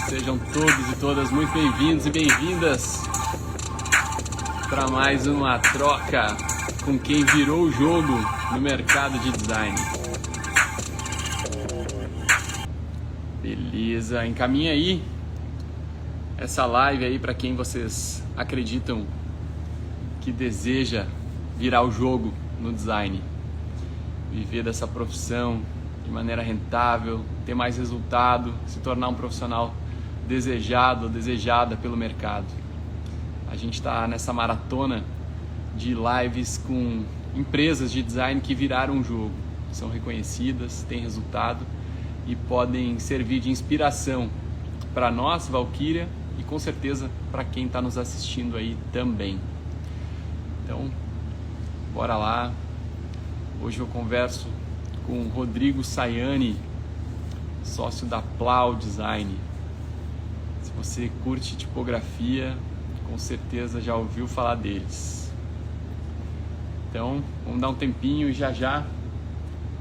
Sejam todos e todas muito bem-vindos e bem-vindas para mais uma troca com quem virou o jogo no mercado de design. Beleza, encaminha aí essa live aí para quem vocês acreditam que deseja virar o jogo no design, viver dessa profissão de maneira rentável, ter mais resultado, se tornar um profissional desejado ou desejada pelo mercado. A gente está nessa maratona de lives com empresas de design que viraram um jogo, são reconhecidas, têm resultado e podem servir de inspiração para nós, Valkyria, e com certeza para quem está nos assistindo aí também. Então, bora lá. Hoje eu converso com o Rodrigo Sayani, sócio da Plau Design. Se você curte tipografia, com certeza já ouviu falar deles. Então, vamos dar um tempinho e já já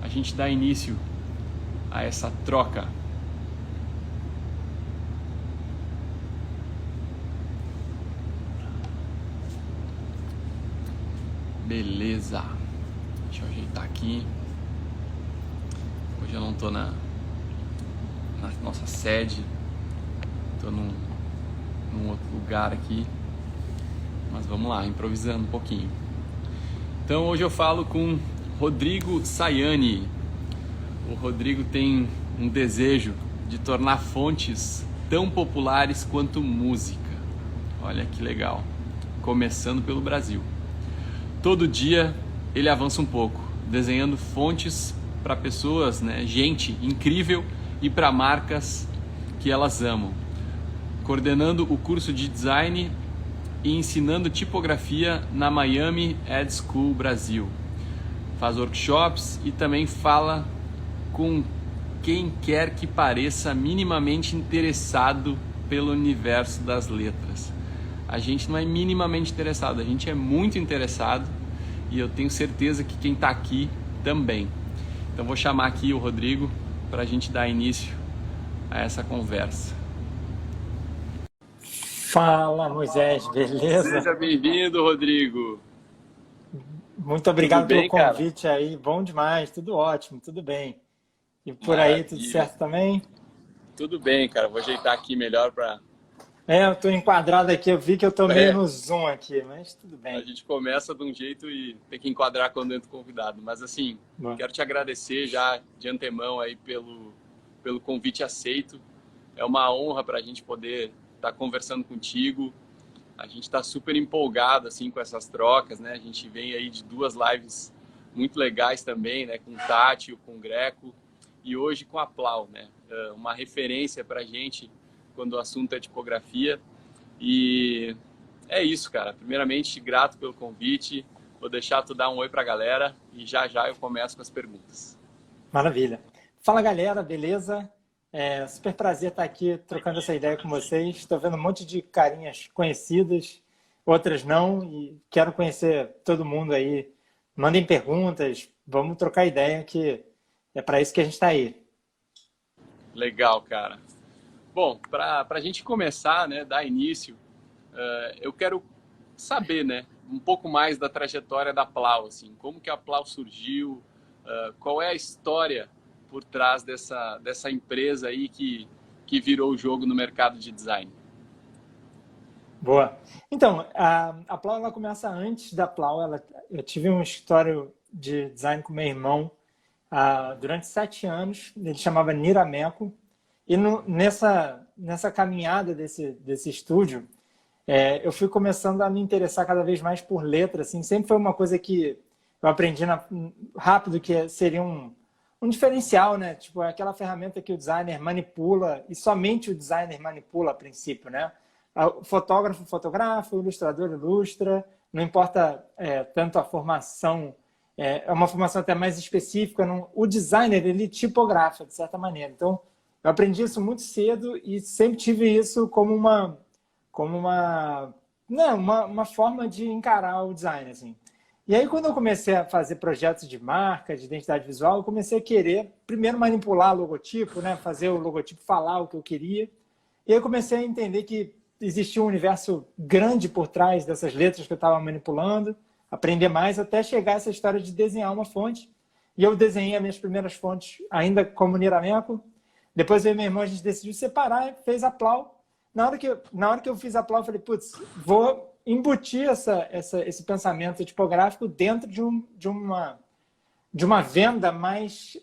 a gente dá início a essa troca. Beleza. Deixa eu ajeitar aqui. Hoje eu não estou na nossa sede, estou num outro lugar aqui, mas vamos lá, improvisando um pouquinho. Então hoje eu falo com Rodrigo Sayani. O Rodrigo tem um desejo de tornar fontes tão populares quanto música. Olha que legal, começando pelo Brasil. Todo dia ele avança um pouco, desenhando fontes para pessoas, né, gente incrível, e para marcas que elas amam, coordenando o curso de design e ensinando tipografia na Miami Ed School Brasil. Faz workshops e também fala com quem quer que pareça minimamente interessado pelo universo das letras. A gente não é minimamente interessado, a gente é muito interessado, e eu tenho certeza que quem está aqui também. Então vou chamar aqui o Rodrigo para a gente dar início a essa conversa. Fala, Moisés, beleza? Seja bem-vindo, Rodrigo. Muito obrigado Tudo bem, pelo convite, cara? Aí, bom demais, tudo ótimo, tudo bem. E por Maravilha. Aí, tudo certo também? Tudo bem, cara, vou ajeitar aqui melhor para... Eu estou enquadrado aqui, eu vi que eu estou meio no Zoom aqui, mas tudo bem. A gente começa de um jeito e tem que enquadrar quando entra o convidado. Mas assim, quero te agradecer já de antemão aí pelo convite aceito. É uma honra para a gente poder estar conversando contigo. A gente está super empolgado assim com essas trocas, né? A gente vem aí de 2 lives muito legais também, né? Com o Tati, com o Greco e hoje com a Plau, né? Uma referência para a gente quando o assunto é tipografia. E é isso, cara. Primeiramente, grato pelo convite. Vou deixar tu dar um oi pra galera e já já eu começo com as perguntas. Maravilha. Fala, galera, beleza? Super prazer estar aqui trocando essa ideia com vocês. Estou vendo um monte de carinhas conhecidas, outras não, e quero conhecer todo mundo aí. Mandem perguntas, vamos trocar ideia, que é para isso que a gente está aí. Legal, cara. Bom, para a gente começar, né, dar início, eu quero saber, né, um pouco mais da trajetória da Plau, assim, como que a Plau surgiu, qual é a história por trás dessa empresa aí que virou o jogo no mercado de design. Boa. Então, a Plau ela começa antes da Plau. Eu tive um escritório de design com meu irmão durante 7 anos. Ele chamava Nirameco. E nessa caminhada desse estúdio, eu fui começando a me interessar cada vez mais por letra. Assim, sempre foi uma coisa que eu aprendi rápido, que seria um diferencial, né? Tipo, é aquela ferramenta que o designer manipula, e somente o designer manipula a princípio, né? O fotógrafo fotografa, o ilustrador ilustra, não importa tanto a formação, é uma formação até mais específica. O designer, ele tipografa, de certa maneira. Então, eu aprendi isso muito cedo e sempre tive isso como uma forma de encarar o design, assim. E aí, quando eu comecei a fazer projetos de marca, de identidade visual, eu comecei a querer, primeiro, manipular o logotipo, né? Fazer o logotipo falar o que eu queria. E aí eu comecei a entender que existia um universo grande por trás dessas letras que eu estava manipulando, aprender mais até chegar a essa história de desenhar uma fonte. E eu desenhei as minhas primeiras fontes ainda como Nirameco. Depois eu e meu irmão, a gente decidiu separar e fez a Plau. Na hora que eu fiz a Plau, eu falei, putz, vou embutir esse pensamento tipográfico dentro de uma venda mais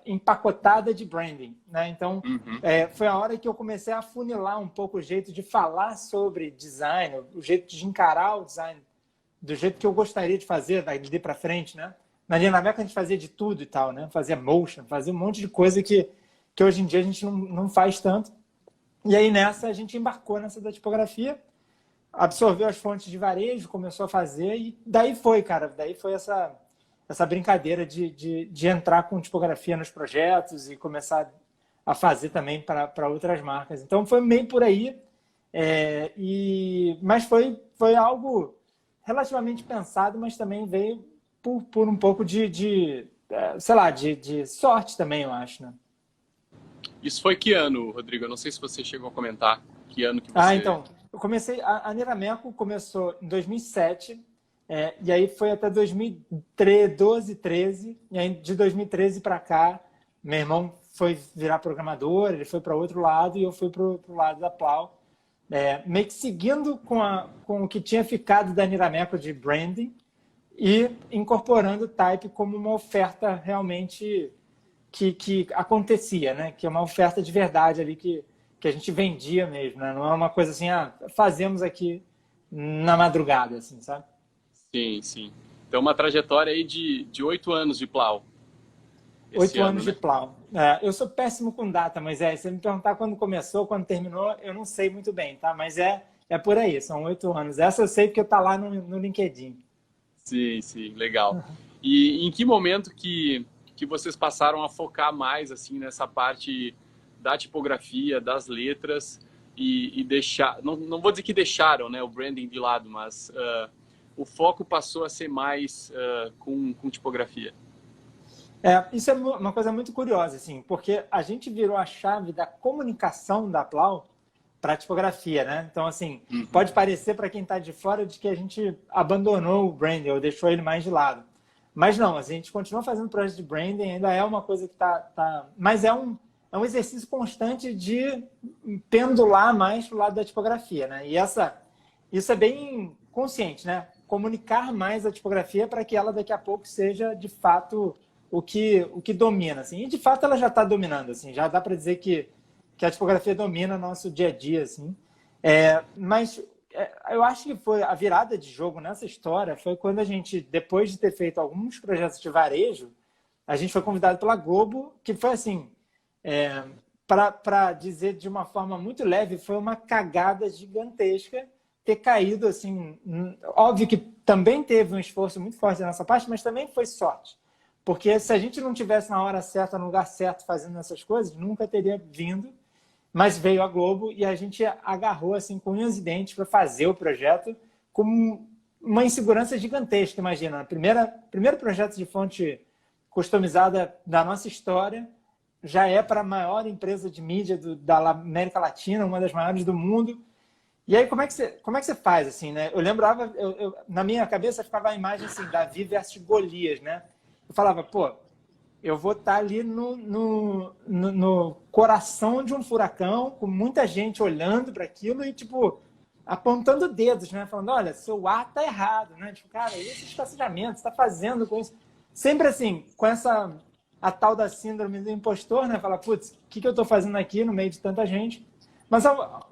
empacotada de branding, né? Então, foi a hora que eu comecei a afunilar um pouco o jeito de falar sobre design, o jeito de encarar o design do jeito que eu gostaria de fazer, dali para frente, né? Na Nirameco a gente fazia de tudo e tal, né? Fazia motion, fazia um monte de coisa que hoje em dia a gente não faz tanto. E aí nessa a gente embarcou nessa da tipografia, absorveu as fontes de varejo, começou a fazer e daí foi, cara. Daí foi essa brincadeira de entrar com tipografia nos projetos e começar a fazer também para outras marcas. Então foi meio por aí, mas foi algo relativamente pensado, mas também veio por um pouco de sorte também, eu acho, né? Isso foi que ano, Rodrigo? Eu não sei se você chegou a comentar que ano que você... Então, eu comecei... A Nirameco começou em 2007, e aí foi até 2012, 13, e aí de 2013 para cá, meu irmão foi virar programador, ele foi para outro lado e eu fui para o lado da Plau, meio que seguindo com o que tinha ficado da Nirameco de branding e incorporando o Type como uma oferta realmente que acontecia, né? Que é uma oferta de verdade ali que a gente vendia mesmo, né? Não é uma coisa assim, fazemos aqui na madrugada, assim, sabe? Sim, sim. Então, uma trajetória aí de 8 anos de Plau. 8 anos de Plau. Eu sou péssimo com data, mas se você me perguntar quando começou, quando terminou, eu não sei muito bem, tá? Mas é por aí, são 8 anos. Essa eu sei porque tá lá no LinkedIn. Sim, sim, legal. E em que momento que vocês passaram a focar mais assim nessa parte da tipografia, das letras e deixar, não vou dizer que deixaram, né, o branding de lado, mas o foco passou a ser mais com tipografia? Isso é uma coisa muito curiosa, assim, porque a gente virou a chave da comunicação da Plau para a tipografia, né? Então, assim, pode parecer para quem está de fora de que a gente abandonou o branding ou deixou ele mais de lado. Mas não, a gente continua fazendo projeto de branding, ainda é uma coisa que tá... Mas é um exercício constante de pendular mais para o lado da tipografia, né? E isso é bem consciente, né? Comunicar mais a tipografia para que ela daqui a pouco seja, de fato, o que domina, assim. E, de fato, ela já está dominando, assim. Já dá para dizer que a tipografia domina nosso dia a dia, assim. Mas eu acho que foi a virada de jogo nessa história foi quando a gente, depois de ter feito alguns projetos de varejo, a gente foi convidado pela Globo, que foi assim, para dizer de uma forma muito leve, foi uma cagada gigantesca ter caído, assim, óbvio que também teve um esforço muito forte da nossa parte, mas também foi sorte. Porque se a gente não tivesse na hora certa, no lugar certo, fazendo essas coisas, nunca teria vindo. Mas veio a Globo e a gente agarrou assim, com unhas e dentes para fazer o projeto com uma insegurança gigantesca, imagina. Primeiro projeto de fonte customizada da nossa história, já é para a maior empresa de mídia da América Latina, uma das maiores do mundo. E aí, como é que você faz, assim, né? Eu lembrava, na minha cabeça ficava a imagem assim, Davi versus Golias, né? Eu falava, pô, eu vou estar ali no coração de um furacão, com muita gente olhando para aquilo e, tipo, apontando dedos, né? Falando, olha, seu A tá errado, né? Tipo, cara, esse estacionamento, você está fazendo com isso? Sempre assim, com a tal da síndrome do impostor, né? Fala, putz, o que eu estou fazendo aqui no meio de tanta gente? Mas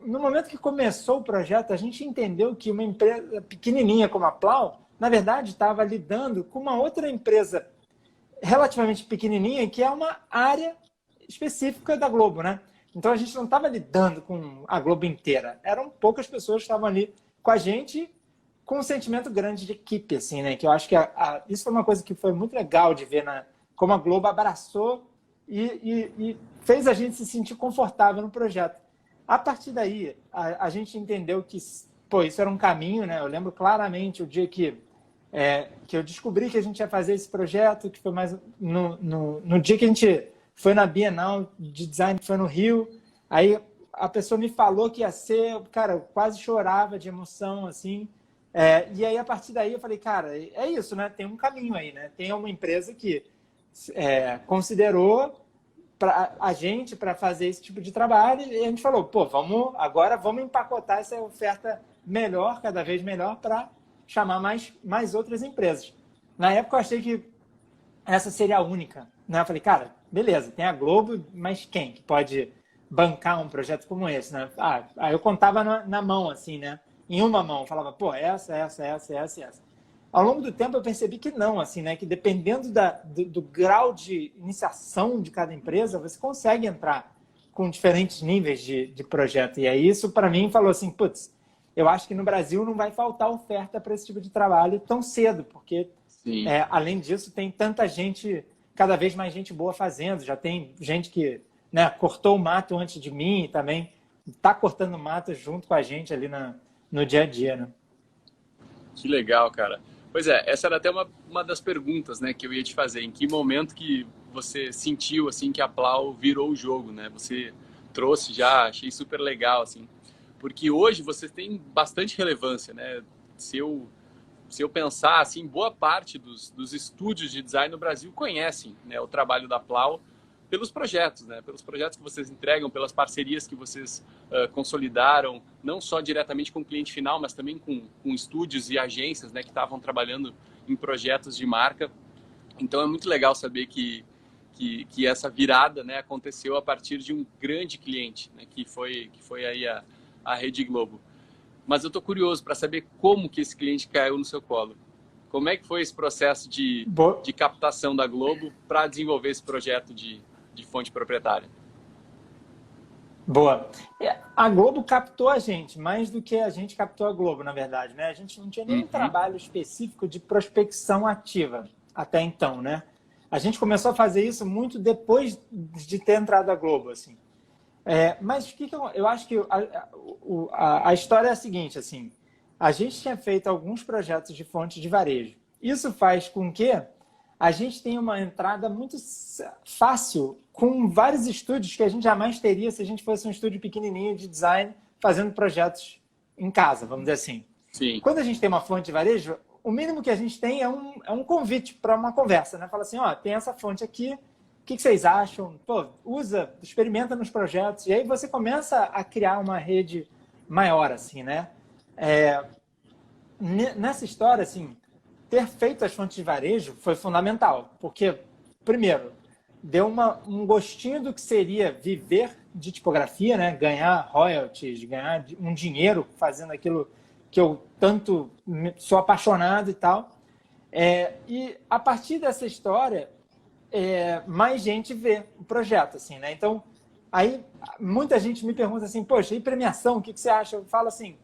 no momento que começou o projeto, a gente entendeu que uma empresa pequenininha como a Plau, na verdade, estava lidando com uma outra empresa relativamente pequenininha, que é uma área específica da Globo, né? Então a gente não estava lidando com a Globo inteira. Eram poucas pessoas que estavam ali com a gente, com um sentimento grande de equipe, assim, né? Que eu acho que isso foi uma coisa que foi muito legal de ver como a Globo abraçou e fez a gente se sentir confortável no projeto. A partir daí, a gente entendeu que, pô, isso era um caminho, né? Eu lembro claramente o dia que eu descobri que a gente ia fazer esse projeto, que foi mais no dia que a gente foi na Bienal de Design, que foi no Rio. Aí a pessoa me falou que ia ser, cara, eu quase chorava de emoção, assim. E aí, a partir daí, eu falei, cara, é isso, né? Tem um caminho aí, né? Tem uma empresa que considerou a gente para fazer esse tipo de trabalho e a gente falou, pô, agora vamos empacotar essa oferta melhor, cada vez melhor, para chamar mais outras empresas. Na época, eu achei que essa seria a única, né? Eu falei, cara, beleza, tem a Globo, mas quem que pode bancar um projeto como esse, né? Aí eu contava na mão, assim, né? Em uma mão, falava, pô, essa. Ao longo do tempo eu percebi que não, assim, né? Que dependendo do grau de iniciação de cada empresa, você consegue entrar com diferentes níveis de projeto. E aí isso, para mim, falou assim, putz, eu acho que no Brasil não vai faltar oferta para esse tipo de trabalho tão cedo, porque, além disso, tem tanta gente, cada vez mais gente boa fazendo. Já tem gente que, né, cortou o mato antes de mim e também está cortando mato junto com a gente ali no dia a dia, né? Que legal, cara. Pois é, essa era até uma das perguntas, né, que eu ia te fazer. Em que momento que você sentiu, assim, que a Plau virou o jogo, né? Você trouxe já, achei super legal, assim. Porque hoje você tem bastante relevância, né? Se eu pensar, assim, boa parte dos estúdios de design no Brasil conhecem, né, o trabalho da Plau pelos projetos, né? Pelos projetos que vocês entregam, pelas parcerias que vocês consolidaram, não só diretamente com o cliente final, mas também com estúdios e agências, né, que estavam trabalhando em projetos de marca. Então é muito legal saber que essa virada, né, aconteceu a partir de um grande cliente, né, que foi aí a Rede Globo. Mas eu estou curioso para saber como que esse cliente caiu no seu colo. Como é que foi esse processo de captação da Globo para desenvolver esse projeto de fonte proprietária? Boa. A Globo captou a gente, mais do que a gente captou a Globo, na verdade, né? A gente não tinha nenhum trabalho específico de prospecção ativa até então, né? A gente começou a fazer isso muito depois de ter entrado a Globo, assim. Mas eu acho que a história é a seguinte, assim. A gente tinha feito alguns projetos de fonte de varejo. Isso faz com que a gente tenha uma entrada muito fácil com vários estúdios que a gente jamais teria se a gente fosse um estúdio pequenininho de design fazendo projetos em casa, vamos dizer assim. Sim. Quando a gente tem uma fonte de varejo, o mínimo que a gente tem é um convite para uma conversa, né? Fala assim, ó, tem essa fonte aqui, o que vocês acham? Pô, usa, experimenta nos projetos. E aí você começa a criar uma rede maior, assim, né? Nessa história, assim, ter feito as fontes de varejo foi fundamental, porque, primeiro, deu um gostinho do que seria viver de tipografia, né? Ganhar royalties, ganhar um dinheiro fazendo aquilo que eu tanto sou apaixonado e tal. E a partir dessa história, mais gente vê o projeto, assim, né? Então, aí muita gente me pergunta assim, poxa, e premiação, o que você acha? Eu falo assim,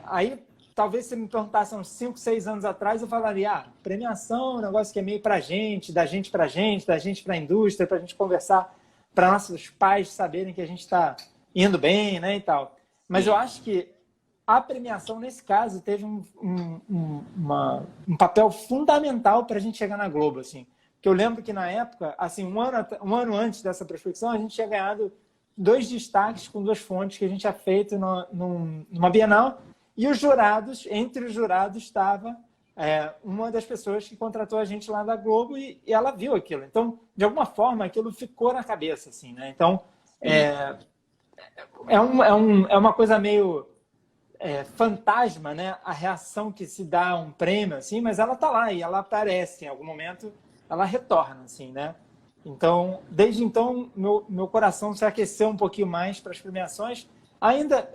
aí talvez se você me perguntasse uns 5, 6 anos atrás, eu falaria, premiação é um negócio que é meio pra gente, da gente pra indústria, pra gente conversar, para nossos pais saberem que a gente está indo bem, né, e tal. Mas eu acho que a premiação, nesse caso, teve um papel fundamental para a gente chegar na Globo, assim. Que eu lembro que, na época, assim, um ano antes dessa prospecção, a gente tinha ganhado 2 destaques com 2 fontes que a gente tinha feito numa Bienal. E os jurados, entre os jurados, estava uma das pessoas que contratou a gente lá da Globo e ela viu aquilo. Então, de alguma forma, aquilo ficou na cabeça, assim, né? Então, é uma coisa meio fantasma, né? A reação que se dá a um prêmio, assim, mas ela está lá e ela aparece em algum momento, ela retorna, assim, né? Então, desde então, meu coração se aqueceu um pouquinho mais para as premiações. Ainda,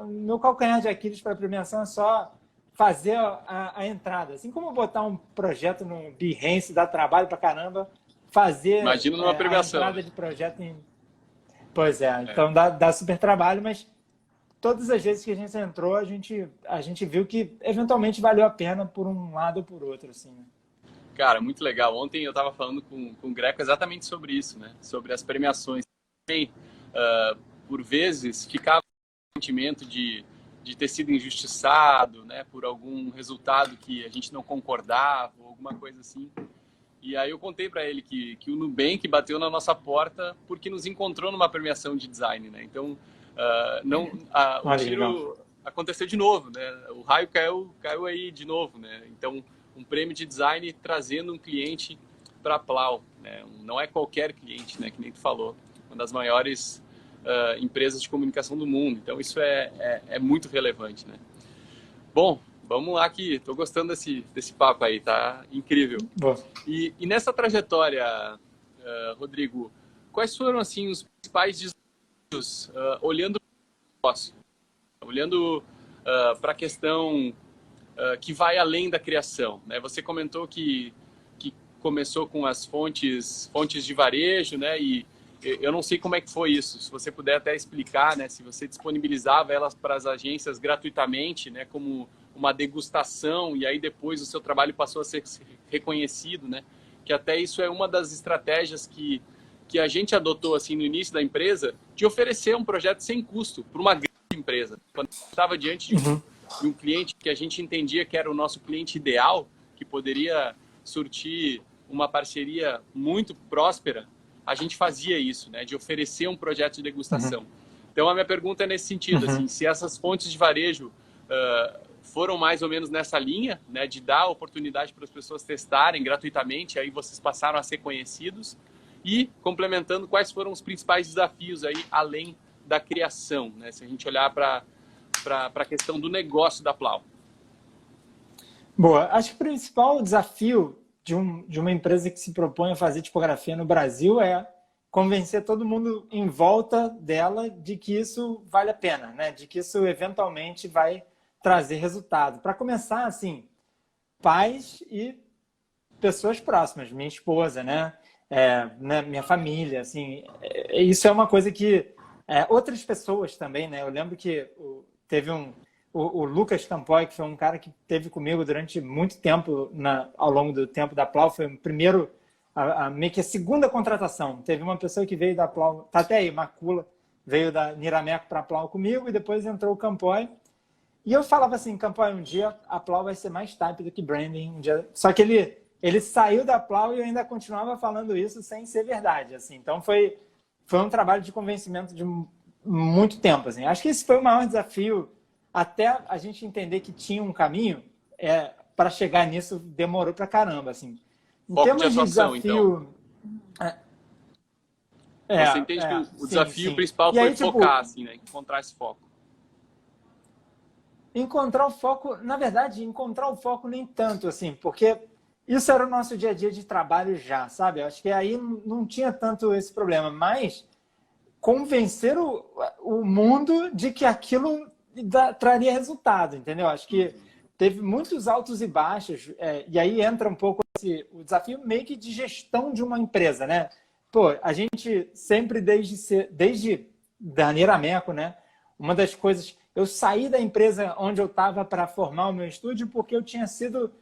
meu calcanhar de Aquiles para a premiação é só fazer a entrada. Assim como botar um projeto no Behance, dá trabalho para caramba, fazer imagina numa premiação. A entrada de projeto em... Pois então dá super trabalho, mas todas as vezes que a gente entrou, a gente viu que eventualmente valeu a pena por um lado ou por outro, assim, né? Cara, muito legal. Ontem eu estava falando com o Greco exatamente sobre isso, né? Sobre as premiações. Também, por vezes, ficava um sentimento de ter sido injustiçado, né? Por algum resultado que a gente não concordava, ou alguma coisa assim. E aí eu contei para ele que o Nubank bateu na nossa porta porque nos encontrou numa premiação de design, né? Então, Não, o tiro aconteceu de novo, né? O raio caiu aí de novo, né? Então, um prêmio de design trazendo um cliente para a Plau, né? Não é qualquer cliente, né? Que nem tu falou, uma das maiores empresas de comunicação do mundo. Então, isso é muito relevante, né? Bom, vamos lá que estou gostando desse papo aí, tá incrível. E nessa trajetória, Rodrigo, quais foram assim os principais desafios olhando para o negócio, olhando para a questão que vai além da criação, né? Você comentou que começou com as fontes de varejo, né? E eu não sei como é que foi isso. Se você puder até explicar, né? Se você disponibilizava elas para as agências gratuitamente, né? Como uma degustação, e aí depois o seu trabalho passou a ser reconhecido, né? Que até isso é uma das estratégias que a gente adotou assim no início da empresa, de oferecer um projeto sem custo para uma grande empresa. Quando estava diante de um cliente que a gente entendia que era o nosso cliente ideal, que poderia surtir uma parceria muito próspera, a gente fazia isso, né? De oferecer um projeto de degustação. Então a minha pergunta é nesse sentido, assim, se essas fontes de varejo foram mais ou menos nessa linha, né, de dar oportunidade para as pessoas testarem gratuitamente, aí vocês passaram a ser conhecidos, e complementando, quais foram os principais desafios aí, além da criação, né, se a gente olhar para a questão do negócio da Plau. Boa, acho que o principal desafio de uma empresa que se propõe a fazer tipografia no Brasil é convencer todo mundo em volta dela de que isso vale a pena, né, de que isso eventualmente vai trazer resultado. Para começar, assim, pais e pessoas próximas, minha esposa, né? Minha família, assim, isso é uma coisa que outras pessoas também, né? Eu lembro que teve o Lucas Campoy, que foi um cara que esteve comigo durante muito tempo ao longo do tempo da Plau, foi o primeiro, meio que a segunda contratação. Teve uma pessoa que veio da Plau, tá até aí, Macula, veio da Nirameco para a Plau comigo, e depois entrou o Campoy. E eu falava assim, Campoy, um dia a Plau vai ser mais type do que branding. Um dia... Só que ele saiu da Plau e eu ainda continuava falando isso sem ser verdade. Assim. Então foi um trabalho de convencimento de muito tempo. Assim. Acho que esse foi o maior desafio. Até a gente entender que tinha um caminho, para chegar nisso demorou pra caramba. Assim. Em Foco de atuação, desafio, então. Você entende que o desafio principal foi aí, focar, assim, né? Encontrar esse foco. Encontrar o foco, na verdade, encontrar o foco nem tanto, assim, porque isso era o nosso dia a dia de trabalho já, sabe? Eu acho que aí não tinha tanto esse problema, mas convencer o mundo de que aquilo traria resultado, entendeu? Acho que teve muitos altos e baixos, e aí entra um pouco o desafio meio que de gestão de uma empresa, né? Pô, a gente sempre, desde da Nirameco, né? Uma das coisas... Eu saí da empresa onde eu estava para formar o meu estúdio porque eu tinha sido...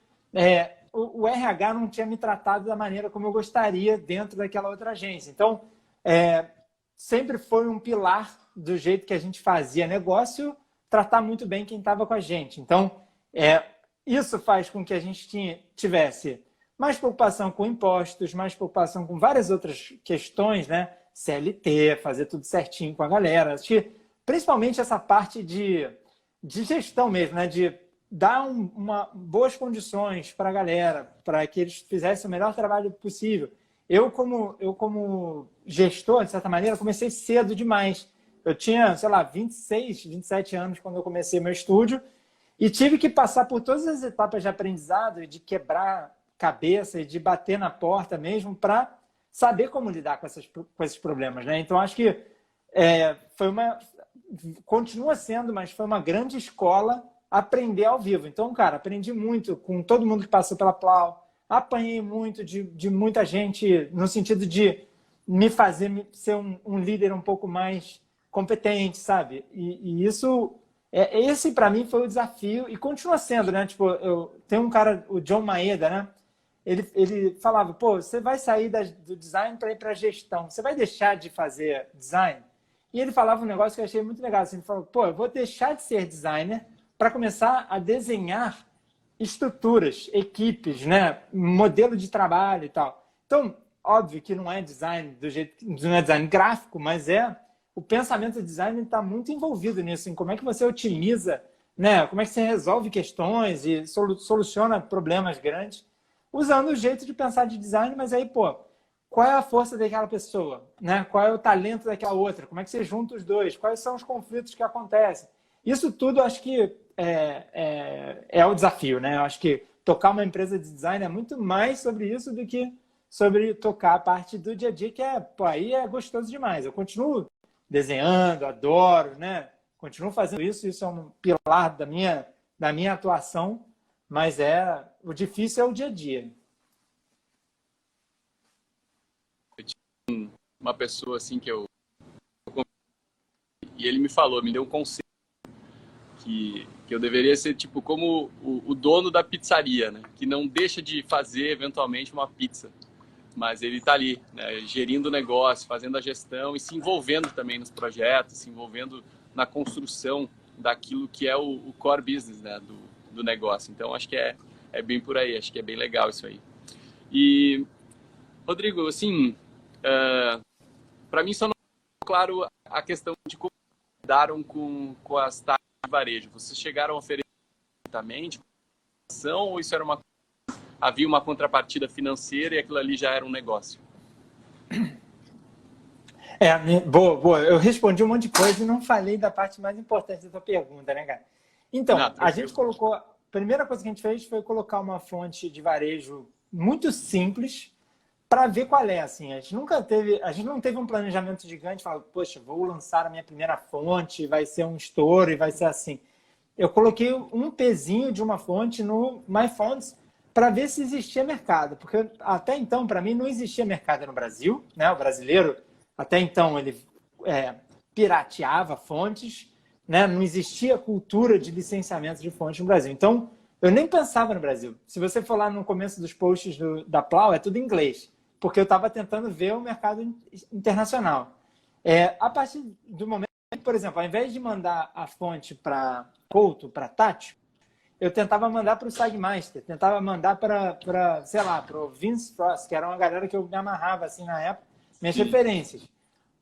o RH não tinha me tratado da maneira como eu gostaria dentro daquela outra agência. Então, sempre foi um pilar do jeito que a gente fazia negócio, tratar muito bem quem estava com a gente. Então, isso faz com que a gente tivesse mais preocupação com impostos, mais preocupação com várias outras questões, né? CLT, fazer tudo certinho com a galera. Acho que principalmente essa parte de gestão mesmo, né? De dar boas condições para a galera, para que eles fizessem o melhor trabalho possível. Eu como gestor, de certa maneira, comecei cedo demais. Eu tinha, sei lá, 26, 27 anos quando eu comecei meu estúdio e tive que passar por todas as etapas de aprendizado, de quebrar cabeça e de bater na porta mesmo para saber como lidar com esses problemas, né? Então, acho que continua sendo, mas foi uma grande escola aprender ao vivo. Então, cara, aprendi muito com todo mundo que passou pela Plau, apanhei muito de muita gente no sentido de me fazer ser um líder um pouco mais competente, sabe? E isso, esse para mim foi o desafio e continua sendo, né? Tipo, tem um cara, o John Maeda, né? Ele falava, pô, você vai sair do design para ir para a gestão, você vai deixar de fazer design? E ele falava um negócio que eu achei muito legal. Assim, ele falou, pô, eu vou deixar de ser designer para começar a desenhar estruturas, equipes, né? Modelo de trabalho e tal. Então, óbvio que não é design do jeito, não é design gráfico, mas é o pensamento de design está muito envolvido nisso, em como é que você otimiza, né? Como é que você resolve questões e soluciona problemas grandes, usando o jeito de pensar de design, mas aí, pô, qual é a força daquela pessoa, né? Qual é o talento daquela outra? Como é que você junta os dois? Quais são os conflitos que acontecem? Isso tudo, acho que é o desafio, né? Eu acho que tocar uma empresa de design é muito mais sobre isso do que sobre tocar a parte do dia a dia, que pô, aí é gostoso demais. Eu continuo desenhando, adoro, né? Continuo fazendo isso, isso é um pilar da minha atuação, mas o difícil é o dia a dia. Uma pessoa assim e ele me falou, me deu um conselho que eu deveria ser tipo como o dono da pizzaria, né? Que não deixa de fazer eventualmente uma pizza, mas ele está ali, né? Gerindo o negócio, fazendo a gestão e se envolvendo também nos projetos, se envolvendo na construção daquilo que é o core business, né? do negócio. Então acho que é bem por aí, acho que é bem legal isso aí. E Rodrigo, assim, para mim só não é claro a questão de como lidaram com as taxas de varejo. Vocês chegaram a oferecer diretamente ou isso era havia uma contrapartida financeira e aquilo ali já era um negócio? Boa. Eu respondi um monte de coisa e não falei da parte mais importante da tua pergunta, né, cara? Então, a gente colocou... A primeira coisa que a gente fez foi colocar uma fonte de varejo muito simples para ver qual é, assim. A gente não teve um planejamento gigante, falar, poxa, vou lançar a minha primeira fonte, vai ser um estouro e vai ser assim. Eu coloquei um pezinho de uma fonte no MyFonts para ver se existia mercado, porque até então, para mim, não existia mercado no Brasil, né? O brasileiro, até então, ele pirateava fontes, né? Não existia cultura de licenciamento de fontes no Brasil. Então, eu nem pensava no Brasil. Se você for lá no começo dos posts da Plau, é tudo em inglês, porque eu estava tentando ver o mercado internacional. A partir do momento, por exemplo, ao invés de mandar a fonte para Couto, para Tati, eu tentava mandar para o Sagmaster, tentava mandar para, sei lá, para o Vince Frost, que era uma galera que eu me amarrava assim na época, minhas referências.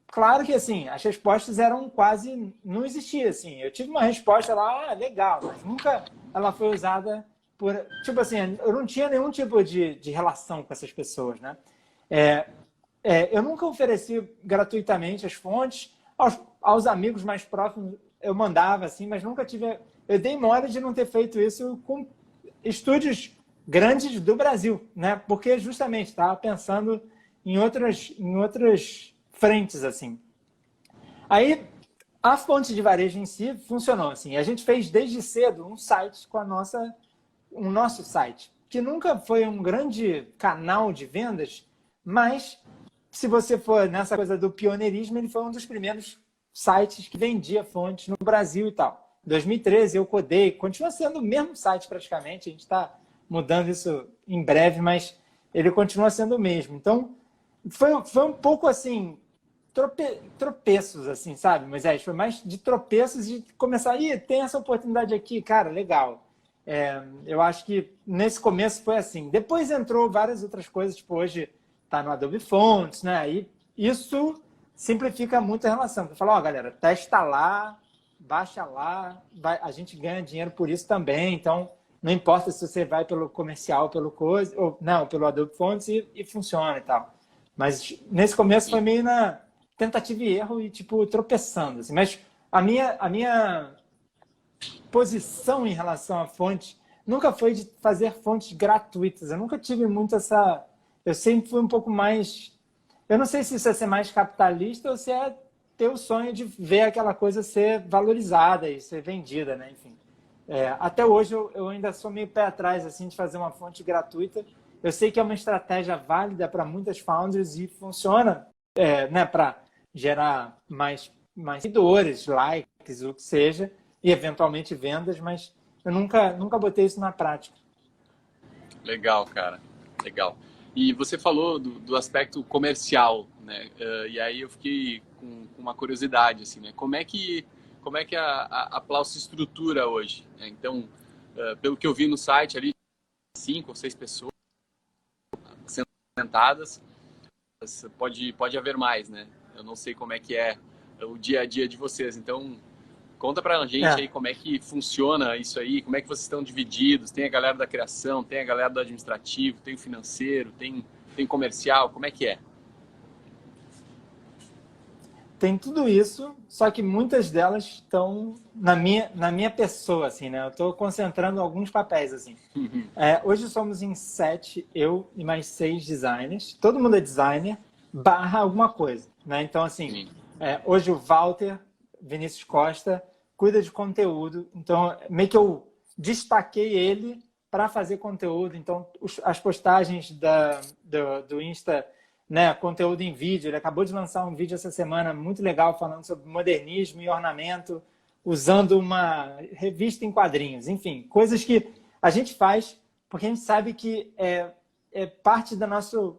Claro que assim, as respostas eram quase, não existia assim. Eu tive uma resposta lá, legal, mas nunca ela foi usada por, tipo assim, eu não tinha nenhum tipo de relação com essas pessoas, né? Eu nunca ofereci gratuitamente as fontes, aos amigos mais próximos eu mandava assim, mas nunca tive... Eu dei mole de não ter feito isso com estúdios grandes do Brasil, né? Porque justamente estava pensando em outras frentes, assim. Aí, a fonte de varejo em si funcionou, assim. A gente fez desde cedo um site com um nosso site, que nunca foi um grande canal de vendas, mas se você for nessa coisa do pioneirismo, ele foi um dos primeiros sites que vendia fontes no Brasil e tal. Em 2013 eu codei, continua sendo o mesmo site praticamente, a gente está mudando isso em breve, mas ele continua sendo o mesmo. Então, foi um pouco assim, tropeços, assim, sabe, Moisés? Foi mais de tropeços de começar, tem essa oportunidade aqui, cara, legal. Eu acho que nesse começo foi assim. Depois entrou várias outras coisas, tipo hoje está no Adobe Fonts, né? E isso simplifica muito a relação. Você fala, galera, testa lá, baixa lá, a gente ganha dinheiro por isso também, então não importa se você vai pelo comercial, pelo coisa, ou não, pelo Adobe Fonts e funciona e tal. Mas nesse começo foi meio na tentativa e erro e tipo tropeçando, assim. Mas a minha posição em relação à fonte nunca foi de fazer fontes gratuitas. Eu nunca tive muito essa... Eu sempre fui um pouco mais... Eu não sei se isso é ser mais capitalista ou se é ter o sonho de ver aquela coisa ser valorizada e ser vendida, né? Enfim. Até hoje eu ainda sou meio pé atrás assim, de fazer uma fonte gratuita. Eu sei que é uma estratégia válida para muitas founders e funciona, né, para gerar mais seguidores, likes, o que seja, e eventualmente vendas, mas eu nunca botei isso na prática. Legal, cara. Legal. E você falou do aspecto comercial, né? E aí eu fiquei com uma curiosidade, assim, né? Como é que a Plau se estrutura hoje? Então, pelo que eu vi no site ali, 5 ou 6 pessoas sentadas, pode haver mais, né? Eu não sei como é que é o dia a dia de vocês. Então, conta pra gente É. aí como é que funciona isso aí, como é que vocês estão divididos, tem a galera da criação, tem a galera do administrativo, tem o financeiro, tem comercial, como é que é? Tem tudo isso, só que muitas delas estão na minha pessoa, assim, né? Eu estou concentrando alguns papéis, assim. Hoje somos em 7, eu e mais 6 designers. Todo mundo é designer, barra alguma coisa, né? Então, assim, Sim. hoje o Walter Vinícius Costa cuida de conteúdo. Então, meio que eu destaquei ele para fazer conteúdo. Então, as postagens do Insta, né, conteúdo em vídeo. Ele acabou de lançar um vídeo essa semana muito legal falando sobre modernismo e ornamento, usando uma revista em quadrinhos. Enfim, coisas que a gente faz porque a gente sabe que é parte do nosso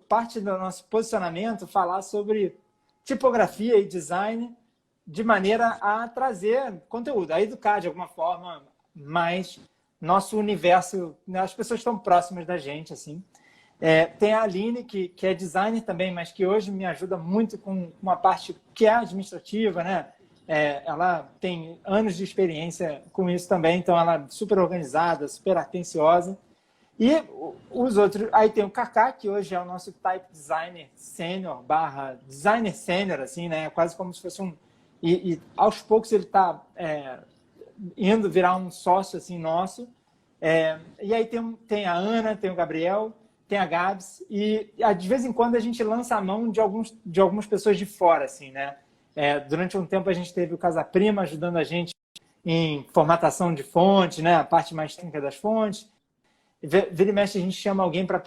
posicionamento falar sobre tipografia e design de maneira a trazer conteúdo, a educar de alguma forma mais nosso universo, né, as pessoas estão próximas da gente, assim. Tem a Aline, que é designer também, mas que hoje me ajuda muito com uma parte que é administrativa, né? Ela tem anos de experiência com isso também, então ela é super organizada, super atenciosa. E os outros, aí tem o Kaká, que hoje é o nosso type designer sênior, barra designer sênior, assim, né? Quase como se fosse um... E aos poucos ele está indo virar um sócio, assim, nosso. E aí tem a Ana, tem o Gabriel, tem a Gabs, e de vez em quando a gente lança a mão de algumas pessoas de fora, assim, né? Durante um tempo a gente teve o Casa Prima ajudando a gente em formatação de fonte, né? A parte mais técnica das fontes. Vira e mexe a gente chama alguém para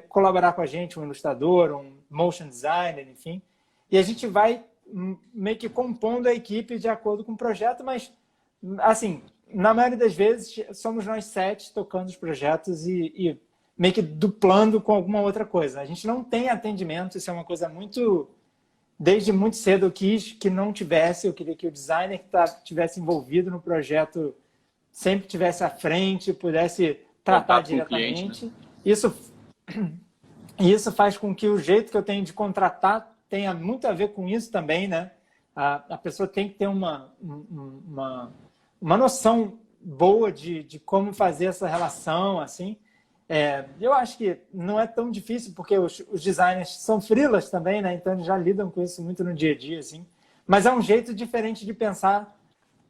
colaborar com a gente, um ilustrador, um motion designer, enfim. E a gente vai meio que compondo a equipe de acordo com o projeto, mas, assim, na maioria das vezes somos nós 7 tocando os projetos e meio que duplando com alguma outra coisa. A gente não tem atendimento, isso é uma coisa muito... Desde muito cedo eu quis que não tivesse, eu queria que o designer que estivesse envolvido no projeto sempre estivesse à frente, pudesse tratar Contato com o cliente, diretamente. né? Isso faz com que o jeito que eu tenho de contratar tenha muito a ver com isso também, né? A pessoa tem que ter uma noção boa de como fazer essa relação, assim. Eu acho que não é tão difícil, porque os designers são freelas também, né? Então eles já lidam com isso muito no dia a dia, assim. Mas é um jeito diferente de pensar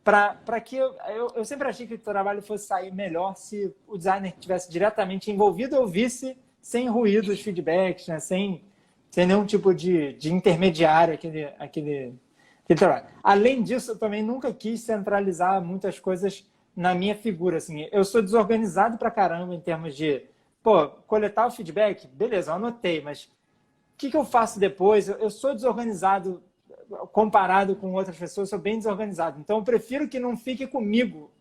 para que eu sempre achei que o trabalho fosse sair melhor se o designer estivesse diretamente envolvido ou visse sem ruídos, feedbacks, né? Sem nenhum tipo de intermediário aquele trabalho. Além disso, eu também nunca quis centralizar muitas coisas na minha figura. Assim. Eu sou desorganizado pra caramba em termos de coletar o feedback, beleza, eu anotei, mas o que eu faço depois? Eu sou desorganizado comparado com outras pessoas, sou bem desorganizado. Então, eu prefiro que não fique comigo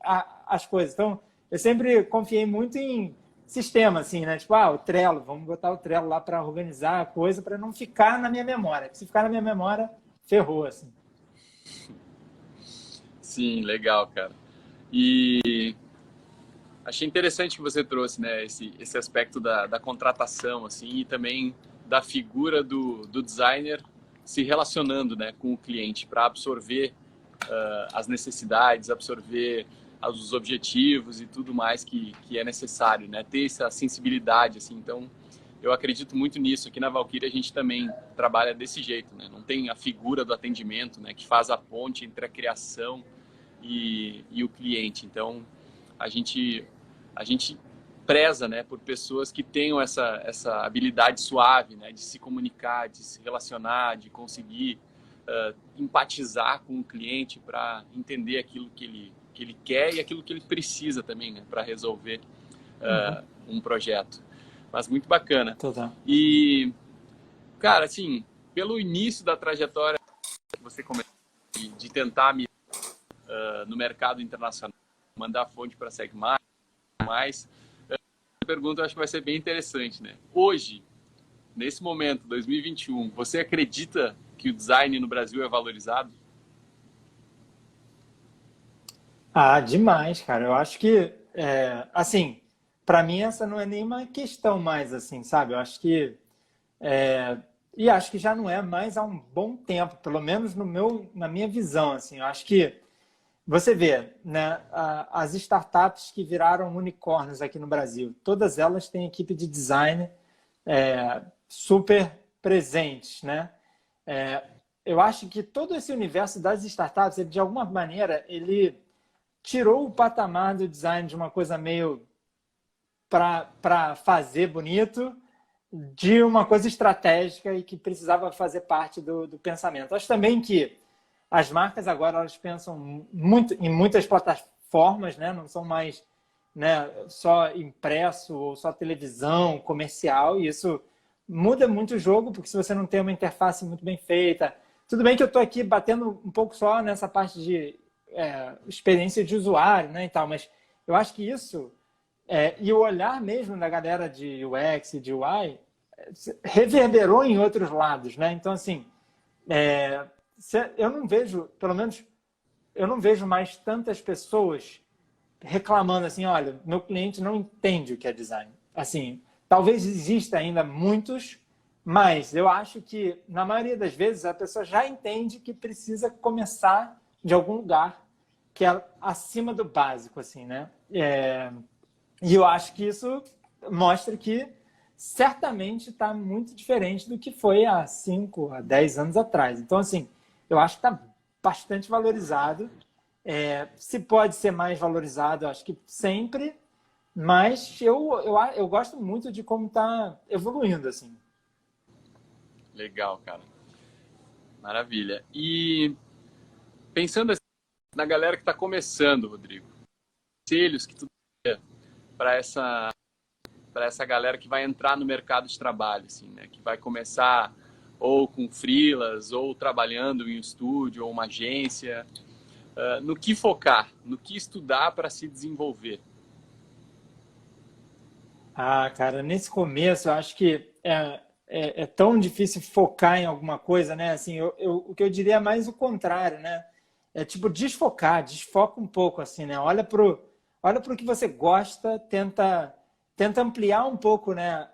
as coisas. Então, eu sempre confiei muito em sistema, assim, né? Tipo, o Trello, vamos botar o Trello lá para organizar a coisa, para não ficar na minha memória. Se ficar na minha memória, ferrou, assim. Sim, legal, cara. E achei interessante que você trouxe, né, esse aspecto da contratação, assim, e também da figura do designer se relacionando, né, com o cliente para absorver as necessidades, absorver os objetivos e tudo mais que é necessário, né, ter essa sensibilidade, assim. Então, eu acredito muito nisso. Aqui na Valkyrie a gente também trabalha desse jeito, né? Não tem a figura do atendimento, né, que faz a ponte entre a criação e o cliente. Então, a gente preza, né, por pessoas que tenham essa habilidade suave, né, de se comunicar, de se relacionar, de conseguir empatizar com o cliente para entender aquilo que ele quer e aquilo que ele precisa também, né, para resolver um projeto. Mas muito bacana. Total. E, cara, assim, pelo início da trajetória que você começou de tentar no mercado internacional, mandar fonte para a Segue Mais, a pergunta eu acho que vai ser bem interessante, né? Hoje, nesse momento, 2021, você acredita que o design no Brasil é valorizado? Demais, cara. Eu acho que, assim, para mim essa não é nenhuma questão mais, assim, sabe? Eu acho que e acho que já não é mais há um bom tempo, pelo menos na minha visão. Assim, eu acho que você vê, né, as startups que viraram unicórnios aqui no Brasil, todas elas têm equipe de design super presentes, né? Eu acho que todo esse universo das startups, ele, de alguma maneira, ele tirou o patamar do design de uma coisa meio para fazer bonito, de uma coisa estratégica e que precisava fazer parte do pensamento. Acho também que as marcas agora elas pensam muito em muitas plataformas, né? Não são mais, né, só impresso ou só televisão comercial, e isso muda muito o jogo, porque se você não tem uma interface muito bem feita... Tudo bem que eu estou aqui batendo um pouco só nessa parte de experiência de usuário, né, e tal, mas eu acho que isso, e o olhar mesmo da galera de UX e de UI, reverberou em outros lados, né? Então, assim, eu não vejo, pelo menos, eu não vejo mais tantas pessoas reclamando assim, olha, meu cliente não entende o que é design. Assim, talvez exista ainda muitos, mas eu acho que, na maioria das vezes, a pessoa já entende que precisa começar de algum lugar que é acima do básico, assim, né? E eu acho que isso mostra que certamente está muito diferente do que foi há 5, há 10 anos atrás. Então, assim, eu acho que está bastante valorizado. Se pode ser mais valorizado, eu acho que sempre, mas eu gosto muito de como está evoluindo, assim. Legal, cara. Maravilha. E pensando assim, na galera que está começando, Rodrigo, conselhos que tu daria para essa galera que vai entrar no mercado de trabalho, assim, né? Que vai começar ou com freelas, ou trabalhando em um estúdio, ou uma agência. No que focar, no que estudar para se desenvolver? Ah, cara, nesse começo eu acho que é tão difícil focar em alguma coisa, né? Assim, o que eu diria é mais o contrário, né? É tipo desfoca um pouco, assim, né? Olha pro que você gosta, tenta ampliar um pouco, né?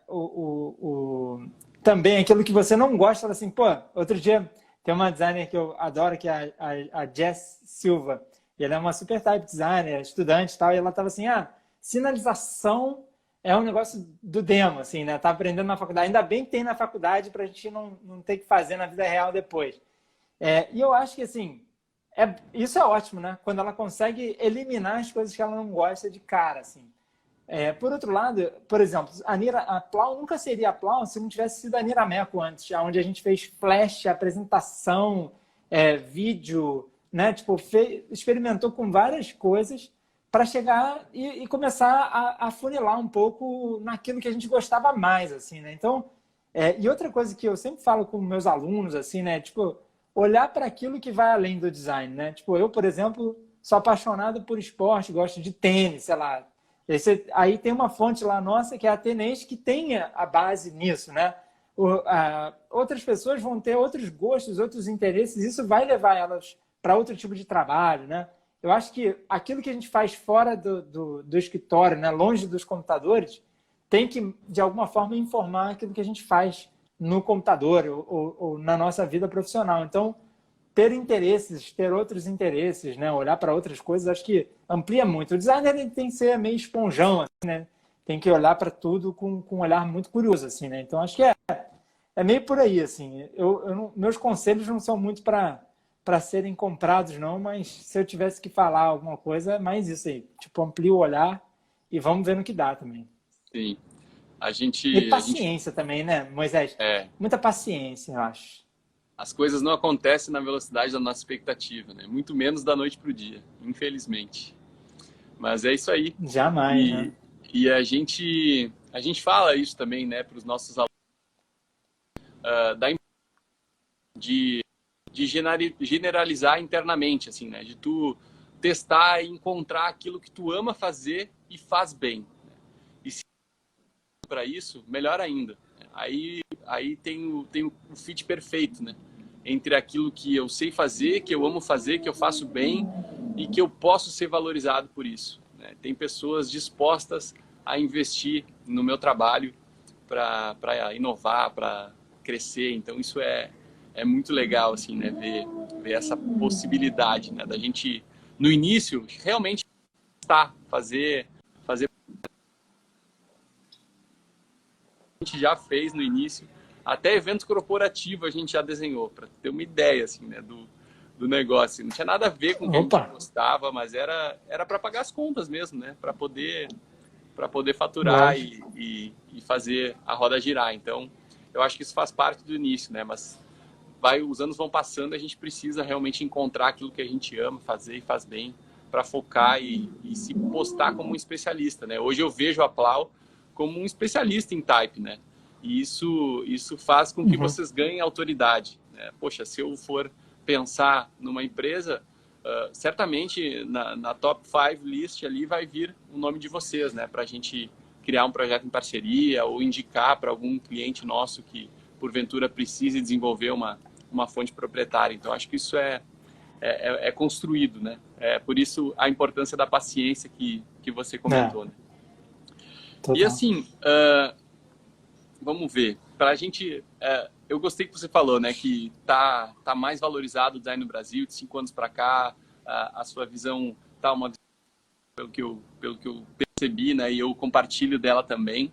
Também aquilo que você não gosta, fala assim, pô, outro dia tem uma designer que eu adoro, que é a Jess Silva, e ela é uma super type designer, estudante e tal, e ela tava assim, sinalização é um negócio do demo, assim, né? Tá aprendendo na faculdade. Ainda bem que tem na faculdade para a gente não ter que fazer na vida real depois. E eu acho que, assim, isso é ótimo, né? Quando ela consegue eliminar as coisas que ela não gosta de cara, assim. Por outro lado, por exemplo, a Plau nunca seria a Plau se não tivesse sido a Nirameco antes, onde a gente fez flash, apresentação, vídeo, né? Tipo, experimentou com várias coisas para chegar e começar a funilar um pouco naquilo que a gente gostava mais, assim, né? Então, e outra coisa que eu sempre falo com meus alunos, assim, né? Tipo, olhar para aquilo que vai além do design, né? Tipo, eu, por exemplo, sou apaixonado por esporte, gosto de tênis, sei lá. Aí tem uma fonte lá nossa, que é a Tenês, que tem a base nisso, né? Outras pessoas vão ter outros gostos, outros interesses, isso vai levar elas para outro tipo de trabalho, né? Eu acho que aquilo que a gente faz fora do escritório, né, longe dos computadores, tem que, de alguma forma, informar aquilo que a gente faz no computador ou na nossa vida profissional. Então, ter interesses, ter outros interesses, né, olhar para outras coisas, acho que amplia muito. O designer ele tem que ser meio esponjão, assim, né? Tem que olhar para tudo com um olhar muito curioso, assim, né? Então, acho que é meio por aí, assim. Meus conselhos não são muito para serem comprados, não, mas se eu tivesse que falar alguma coisa, é mais isso aí. Tipo, amplia o olhar e vamos ver no que dá também. Sim. E paciência também, né, Moisés? Muita paciência, eu acho. As coisas não acontecem na velocidade da nossa expectativa, né? Muito menos da noite para o dia, infelizmente. Mas é isso aí. Jamais, né? E a gente fala isso também, né, para os nossos alunos, de generalizar internamente, assim, né? De tu testar e encontrar aquilo que tu ama fazer e faz bem. Né? E se para isso, melhor ainda. Aí tem o fit perfeito, né? Entre aquilo que eu sei fazer, que eu amo fazer, que eu faço bem e que eu posso ser valorizado por isso. Né? Tem pessoas dispostas a investir no meu trabalho para inovar, para crescer. Então isso é muito legal, assim, né? Ver essa possibilidade, né? Da gente, no início, realmente fazer a gente já fez no início, até eventos corporativos a gente já desenhou, para ter uma ideia, assim, né? Do negócio. Não tinha nada a ver com o que a gente gostava, mas era para pagar as contas mesmo, né? Para poder faturar e fazer a roda girar. Então, eu acho que isso faz parte do início, né? Mas os anos vão passando, a gente precisa realmente encontrar aquilo que a gente ama fazer e faz bem para focar e se postar como um especialista, né? Hoje eu vejo a Plau como um especialista em type, né? E isso faz com que vocês ganhem autoridade, né? Poxa, se eu for pensar numa empresa, certamente na top 5 list ali vai vir o nome de vocês, né? Para a gente criar um projeto em parceria ou indicar para algum cliente nosso que porventura precise desenvolver uma fonte proprietária. Então acho que isso é construído, né? Por isso a importância da paciência que você comentou, né? E assim, vamos ver. Para a gente, eu gostei que você falou, né, que tá mais valorizado o design no Brasil de 5 anos para cá. A sua visão tá uma pelo que eu percebi, né, e eu compartilho dela também.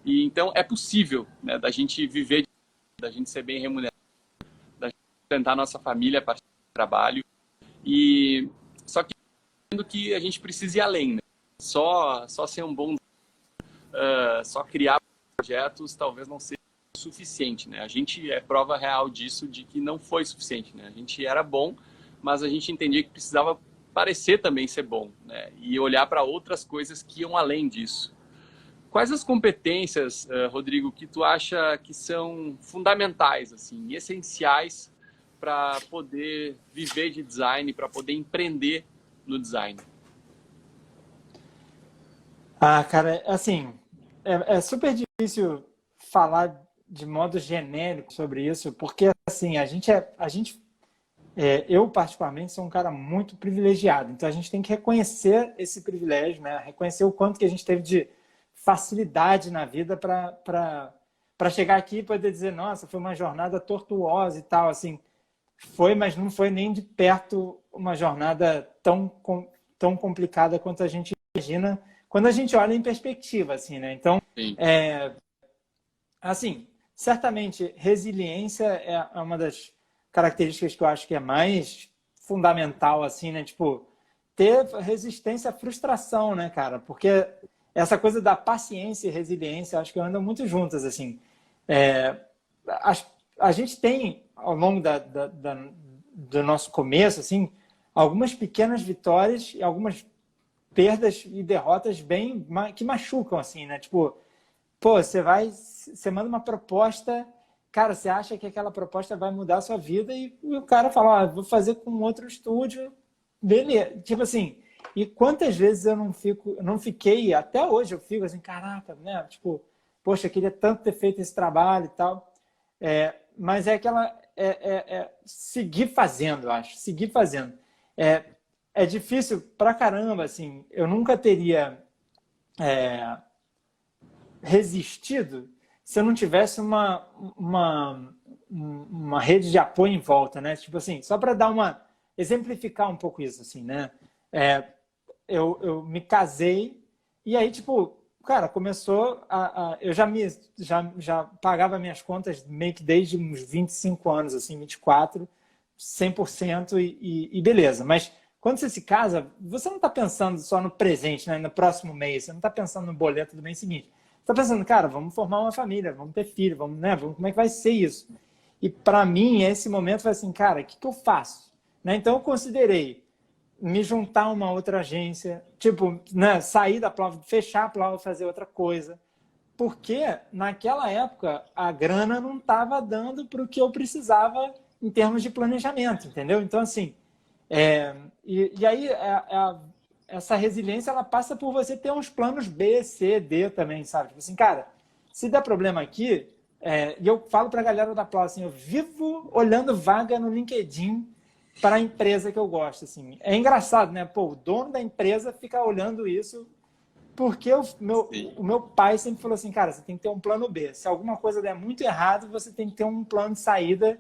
E então é possível, né, da gente viver, da gente ser bem remunerado, da gente sustentar a nossa família a partir do trabalho. E só que a gente precisa ir além, né? Só ser um bom só criar projetos talvez não seja suficiente, né? A gente é prova real disso, de que não foi suficiente, né? A gente era bom, mas a gente entendia que precisava parecer também ser bom, né? E olhar para outras coisas que iam além disso. Quais as competências, Rodrigo, que tu acha que são fundamentais, assim, essenciais para poder viver de design, para poder empreender no design? Cara, assim, é super difícil falar de modo genérico sobre isso, porque, assim, eu particularmente sou um cara muito privilegiado, então a gente tem que reconhecer esse privilégio, né? Reconhecer o quanto que a gente teve de facilidade na vida para chegar aqui e poder dizer, nossa, foi uma jornada tortuosa e tal, assim, foi, mas não foi nem de perto uma jornada tão complicada quanto a gente imagina quando a gente olha em perspectiva, assim, né? Então, assim, certamente resiliência é uma das características que eu acho que é mais fundamental, assim, né? Tipo, ter resistência à frustração, né, cara? Porque essa coisa da paciência e resiliência, acho que andam muito juntas, assim. A gente tem, ao longo do nosso começo, assim, algumas pequenas vitórias e algumas perdas e derrotas que machucam, assim, né? Tipo, pô, você manda uma proposta, cara, você acha que aquela proposta vai mudar a sua vida e o cara fala, vou fazer com outro estúdio, beleza. Tipo assim, e quantas vezes eu não fiquei, até hoje eu fico assim, caraca, né? Tipo, poxa, eu queria tanto ter feito esse trabalho e tal. Mas é aquela... seguir fazendo, eu acho. Seguir fazendo. É difícil pra caramba, assim. Eu nunca teria resistido se eu não tivesse uma rede de apoio em volta, né? Tipo assim, só para exemplificar um pouco isso, assim, né? Eu me casei e aí, tipo, cara, começou eu já pagava minhas contas meio que desde uns 25 anos, assim, 24, 100% e beleza. Mas quando você se casa, você não está pensando só no presente, né? No próximo mês, você não está pensando no boleto do mês seguinte. Você está pensando, cara, vamos formar uma família, vamos ter filho, como é que vai ser isso? E para mim, esse momento foi assim, cara, o que eu faço? Né? Então eu considerei me juntar a uma outra agência, tipo, né, sair da Plau, fechar a Plau e fazer outra coisa. Porque naquela época a grana não estava dando para o que eu precisava em termos de planejamento, entendeu? Então, assim, e aí essa resiliência ela passa por você ter uns planos B, C, D também, sabe? Tipo assim, cara, se der problema aqui, e eu falo para a galera da Plau, assim, eu vivo olhando vaga no LinkedIn para a empresa que eu gosto, assim. É engraçado, né? Pô, o dono da empresa fica olhando isso porque o meu pai sempre falou assim, cara, você tem que ter um plano B. Se alguma coisa der muito errado, você tem que ter um plano de saída.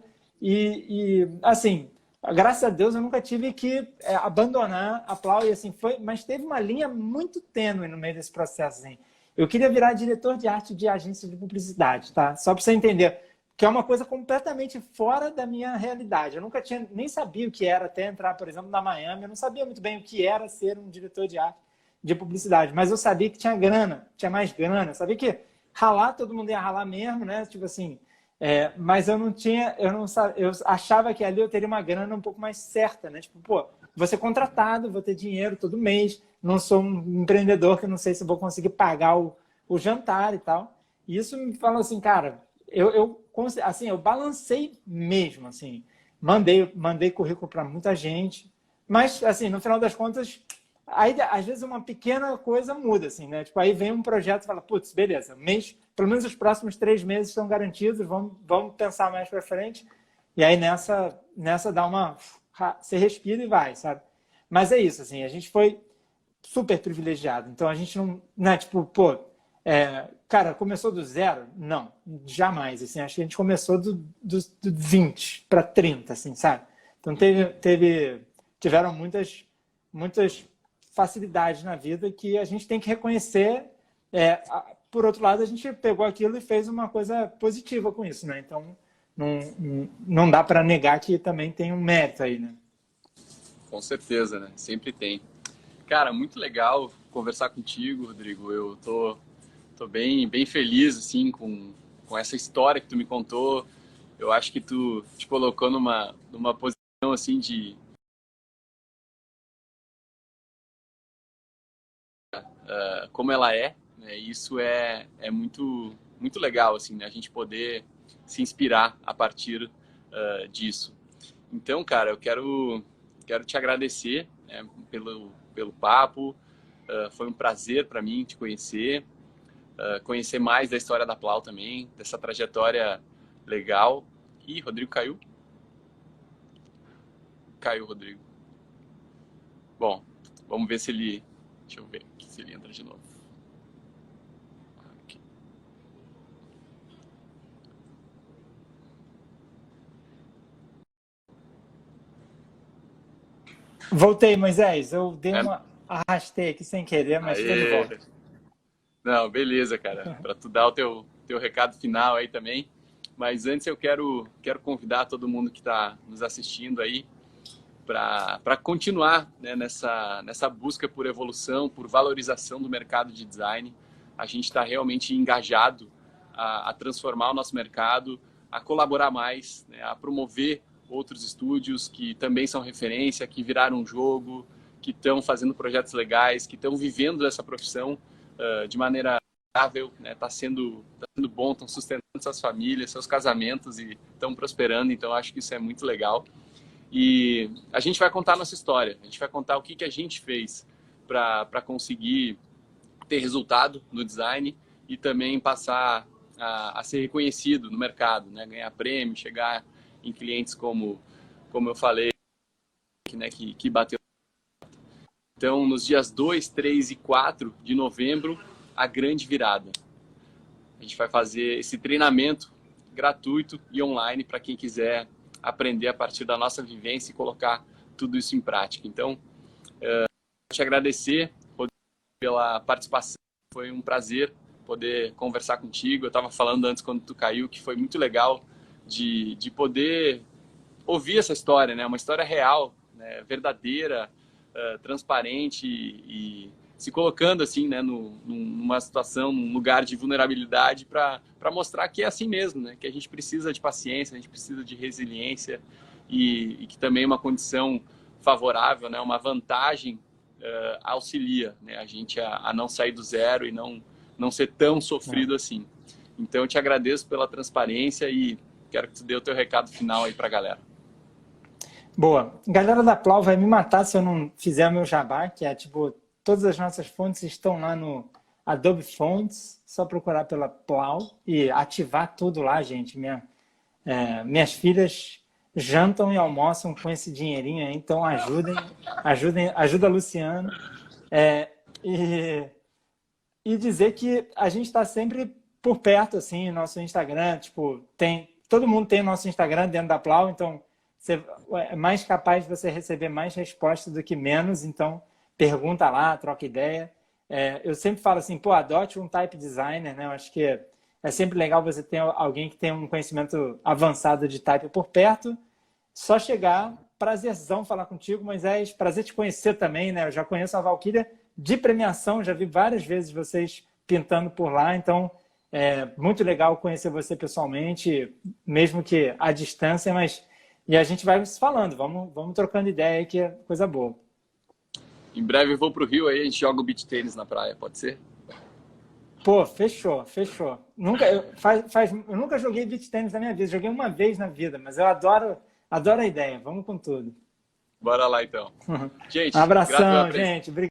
Assim, graças a Deus eu nunca tive que abandonar a Plau, e assim foi, mas teve uma linha muito tênue no meio desse processo. Assim. Eu queria virar diretor de arte de agência de publicidade, tá? Só para você entender, que é uma coisa completamente fora da minha realidade. Eu nunca tinha, nem sabia o que era até entrar, por exemplo, na Miami. Eu não sabia muito bem o que era ser um diretor de arte de publicidade, mas eu sabia que tinha grana, tinha mais grana. Eu sabia que ralar, todo mundo ia ralar mesmo, né? Tipo assim, mas eu não tinha, eu achava que ali eu teria uma grana um pouco mais certa, né? Tipo, pô, vou ser contratado, vou ter dinheiro todo mês, não sou um empreendedor que não sei se vou conseguir pagar o jantar e tal. E isso me falou assim, cara, eu balancei mesmo, assim, mandei currículo para muita gente, mas, assim, no final das contas, aí, às vezes, uma pequena coisa muda, assim, né? Tipo, aí vem um projeto e fala, putz, beleza, pelo menos os próximos 3 meses estão garantidos, vamos pensar mais para frente, e aí nessa dá você respira e vai, sabe? Mas é isso, assim, a gente foi super privilegiado, então a gente não é tipo, pô, cara, começou do zero? Não, jamais. Assim, acho que a gente começou do 20 para 30, assim, sabe? Então tiveram muitas facilidades na vida que a gente tem que reconhecer. Por outro lado, a gente pegou aquilo e fez uma coisa positiva com isso, né? Então não dá para negar que também tem um mérito aí, né? Com certeza, né? Sempre tem. Cara, muito legal conversar contigo, Rodrigo. Eu tô bem feliz, assim, com essa história que tu me contou. Eu acho que tu te colocou numa posição, assim, de... como ela é, né? Isso é muito legal, assim, né? A gente poder se inspirar a partir disso. Então, cara, eu quero te agradecer, né, pelo papo. Foi um prazer para mim te conhecer. Conhecer mais da história da Plau também, dessa trajetória legal. Ih, Rodrigo caiu? Caiu, Rodrigo. Bom, vamos ver se ele... Deixa eu ver aqui se ele entra de novo. Aqui. Voltei, Moisés. Eu arrastei aqui sem querer, mas estou de Aê. volta. Não, beleza, cara. Para tu dar o teu recado final aí também. Mas antes eu quero convidar todo mundo que está nos assistindo aí para continuar, né, nessa busca por evolução, por valorização do mercado de design. A gente está realmente engajado a transformar o nosso mercado, a colaborar mais, né, a promover outros estúdios que também são referência, que viraram um jogo, que estão fazendo projetos legais, que estão vivendo essa profissão de maneira agradável, né? Tá sendo bom, estão sustentando suas famílias, seus casamentos e estão prosperando. Então acho que isso é muito legal. E a gente vai contar a nossa história, a gente vai contar o que a gente fez para conseguir ter resultado no design e também passar a ser reconhecido no mercado, né? Ganhar prêmio, chegar em clientes como eu falei, né? que bateu. Então, nos dias 2, 3 e 4 de novembro, a grande virada. A gente vai fazer esse treinamento gratuito e online para quem quiser aprender a partir da nossa vivência e colocar tudo isso em prática. Então, te agradecer, Rodrigo, pela participação. Foi um prazer poder conversar contigo. Eu estava falando antes, quando tu caiu, que foi muito legal de poder ouvir essa história, né? Uma história real, né? Verdadeira, transparente e se colocando assim, né, numa situação, num lugar de vulnerabilidade para mostrar que é assim mesmo, né? Que a gente precisa de paciência, a gente precisa de resiliência e que também uma condição favorável, né, uma vantagem auxilia, né, a gente a não sair do zero e não ser tão sofrido assim. Então eu te agradeço pela transparência e quero que tu dê o teu recado final aí para a galera. Boa. Galera da Plau vai me matar se eu não fizer o meu jabá, que é tipo, todas as nossas fontes estão lá no Adobe Fonts, só procurar pela Plau e ativar tudo lá, gente. Minhas filhas jantam e almoçam com esse dinheirinho aí, então ajuda a Luciana. e dizer que a gente está sempre por perto, assim, nosso Instagram, tipo, todo mundo tem o nosso Instagram dentro da Plau, então você é mais capaz de você receber mais respostas do que menos, então pergunta lá, troca ideia. Eu sempre falo assim, pô, adote um type designer, né? Eu acho que é sempre legal você ter alguém que tem um conhecimento avançado de type por perto. Só chegar, prazerzão falar contigo, Moisés, prazer te conhecer também, né? Eu já conheço a Valkyria de premiação, já vi várias vezes vocês pintando por lá, então é muito legal conhecer você pessoalmente, mesmo que à distância, mas e a gente vai se falando, vamos trocando ideia aí, que é coisa boa. Em breve eu vou pro Rio aí, a gente joga o beach tênis na praia, pode ser? Pô, fechou. Eu nunca joguei beach tennis na minha vida, joguei uma vez na vida, mas eu adoro a ideia. Vamos com tudo. Bora lá então. Gente, Um abração, grato pela gente. Obrigado.